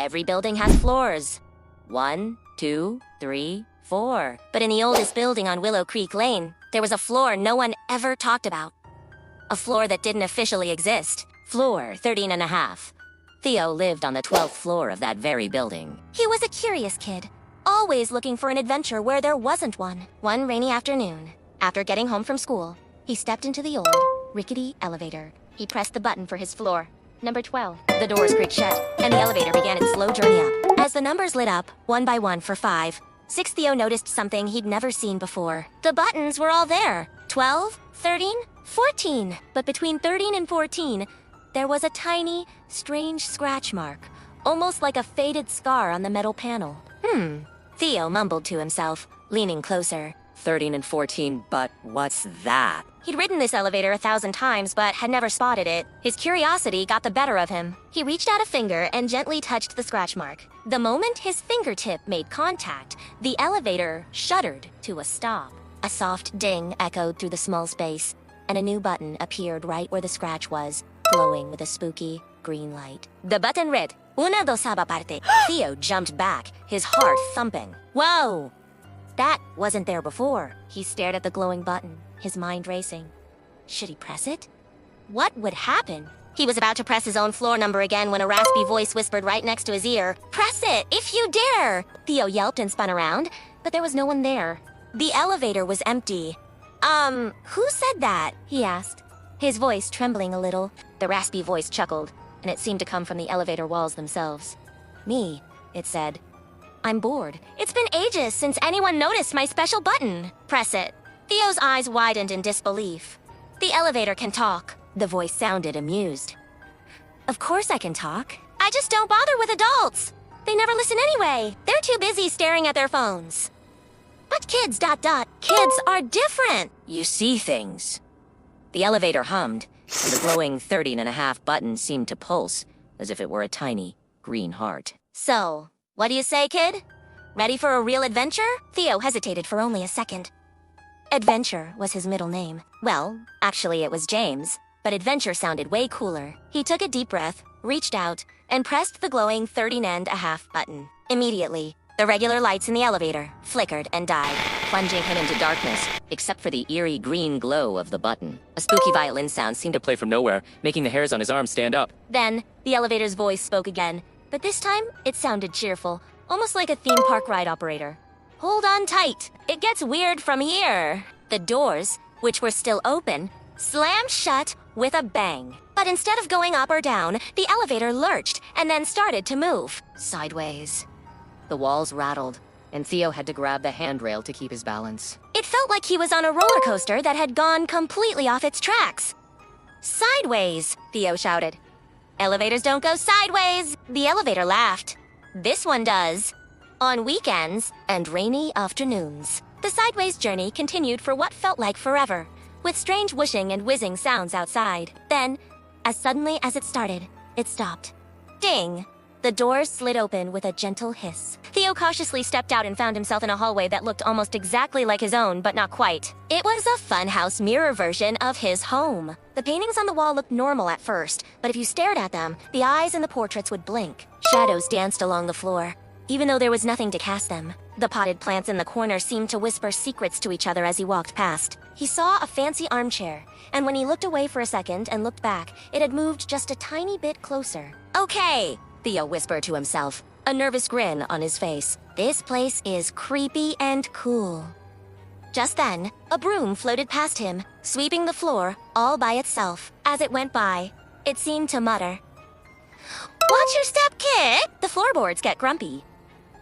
Every building has floors. 1, 2, 3, 4. But in the oldest building on Willow Creek Lane, there was a floor no one ever talked about. A floor that didn't officially exist. Floor 13 and a half. Theo lived on the 12th floor of that very building. He was a curious kid, always looking for an adventure where there wasn't one. One rainy afternoon, after getting home from school, he stepped into the old, rickety elevator. He pressed the button for his floor, number 12. The doors creaked shut, and the elevator began its slow journey up. As the numbers lit up, one by one for 5, 6, Theo noticed something he'd never seen before. The buttons were all there. 12, 13, 14. But between 13 and 14, there was a tiny, strange scratch mark, almost like a faded scar on the metal panel. Theo mumbled to himself, leaning closer. 13 and 14, but what's that? He'd ridden this elevator 1,000 times, but had never spotted it. His curiosity got the better of him. He reached out a finger and gently touched the scratch mark. The moment his fingertip made contact, the elevator shuddered to a stop. A soft ding echoed through the small space, and a new button appeared right where the scratch was, glowing with a spooky green light. The button read, Una dosaba parte. Theo jumped back, his heart thumping. Whoa! That wasn't there before. He stared at the glowing button, his mind racing. Should he press it? What would happen? He was about to press his own floor number again when a raspy voice whispered right next to his ear. Press it, if you dare! Theo yelped and spun around, but there was no one there. The elevator was empty. Who said that? He asked, his voice trembling a little. The raspy voice chuckled, and it seemed to come from the elevator walls themselves. Me, it said. I'm bored. It's been ages since anyone noticed my special button. Press it. Theo's eyes widened in disbelief. The elevator can talk. The voice sounded amused. Of course I can talk. I just don't bother with adults. They never listen anyway. They're too busy staring at their phones. But kids, kids are different. You see things. The elevator hummed, and the glowing 13 and a half button seemed to pulse, as if it were a tiny, green heart. So, what do you say, kid? Ready for a real adventure? Theo hesitated for only a second. Adventure was his middle name. Well, actually it was James, but Adventure sounded way cooler. He took a deep breath, reached out, and pressed the glowing 13 and a half button. Immediately, the regular lights in the elevator flickered and died, plunging him into darkness, except for the eerie green glow of the button. A spooky violin sound seemed to play from nowhere, making the hairs on his arms stand up. Then, the elevator's voice spoke again, but this time, it sounded cheerful, almost like a theme park ride operator. Hold on tight, it gets weird from here. The doors, which were still open, slammed shut with a bang. But instead of going up or down, the elevator lurched and then started to move. Sideways. The walls rattled, and Theo had to grab the handrail to keep his balance. It felt like he was on a roller coaster that had gone completely off its tracks. Sideways, Theo shouted. Elevators don't go sideways. The elevator laughed. This one does. On weekends and rainy afternoons. The sideways journey continued for what felt like forever, with strange whooshing and whizzing sounds outside. Then, as suddenly as it started, it stopped. Ding! The doors slid open with a gentle hiss. Theo cautiously stepped out and found himself in a hallway that looked almost exactly like his own, but not quite. It was a funhouse mirror version of his home. The paintings on the wall looked normal at first, but if you stared at them, the eyes in the portraits would blink. Shadows danced along the floor, even though there was nothing to cast them. The potted plants in the corner seemed to whisper secrets to each other as he walked past. He saw a fancy armchair, and when he looked away for a second and looked back, it had moved just a tiny bit closer. Okay, Theo whispered to himself, a nervous grin on his face. This place is creepy and cool. Just then, a broom floated past him, sweeping the floor all by itself. As it went by, it seemed to mutter, "Watch your step, kid!" The floorboards get grumpy.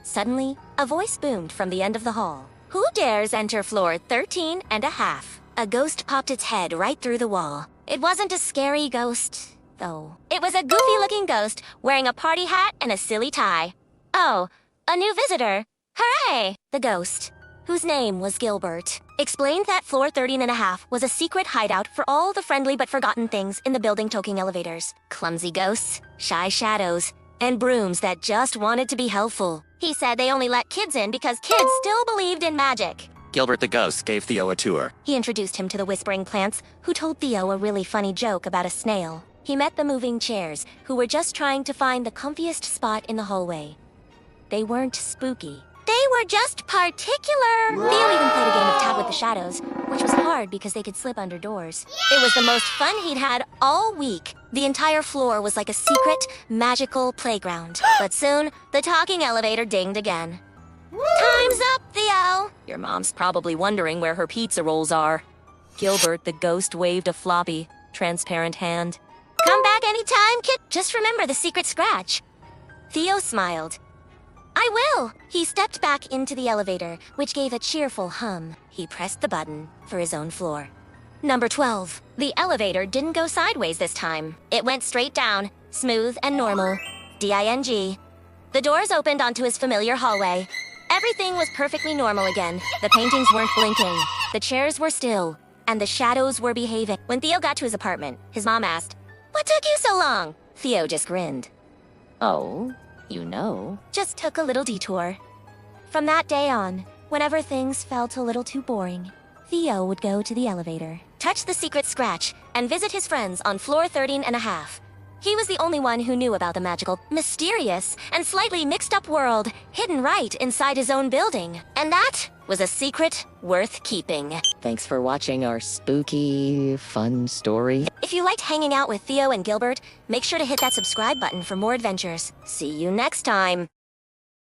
Suddenly, a voice boomed from the end of the hall. Who dares enter floor 13 and a half? A ghost popped its head right through the wall. It wasn't a scary ghost, though. It was a goofy-looking ghost wearing a party hat and a silly tie. Oh, a new visitor. Hooray! The ghost, whose name was Gilbert, explained that floor 13 and a half was a secret hideout for all the friendly but forgotten things in the building toking elevators. Clumsy ghosts, shy shadows, and brooms that just wanted to be helpful. He said they only let kids in because kids still believed in magic. Gilbert the Ghost gave Theo a tour. He introduced him to the whispering plants, who told Theo a really funny joke about a snail. he met the moving chairs, who were just trying to find the comfiest spot in the hallway. They weren't spooky. They were just particular. Theo even played a game of tag with the shadows, which was hard because they could slip under doors. It was the most fun he'd had all week. The entire floor was like a secret, magical playground. But soon, the talking elevator dinged again. Time's up, Theo! Your mom's probably wondering where her pizza rolls are. Gilbert the ghost waved a floppy, transparent hand. Come back anytime, kid. Just remember the secret scratch. Theo smiled. I will! He stepped back into the elevator, which gave a cheerful hum. He pressed the button for his own floor. Number 12. The elevator didn't go sideways this time. It went straight down, smooth and normal. D-I-N-G. The doors opened onto his familiar hallway. Everything was perfectly normal again. The paintings weren't blinking. The chairs were still. And the shadows were behaving. When Theo got to his apartment, his mom asked, "What took you so long?" Theo just grinned. "Oh, you know." Just took a little detour. From that day on, whenever things felt a little too boring, Theo would go to the elevator, touch the secret scratch, and visit his friends on floor 13 and a half. He was the only one who knew about the magical, mysterious, and slightly mixed-up world hidden right inside his own building. And that was a secret worth keeping. Thanks for watching our spooky, fun story. If you liked hanging out with Theo and Gilbert, make sure to hit that subscribe button for more adventures. See you next time.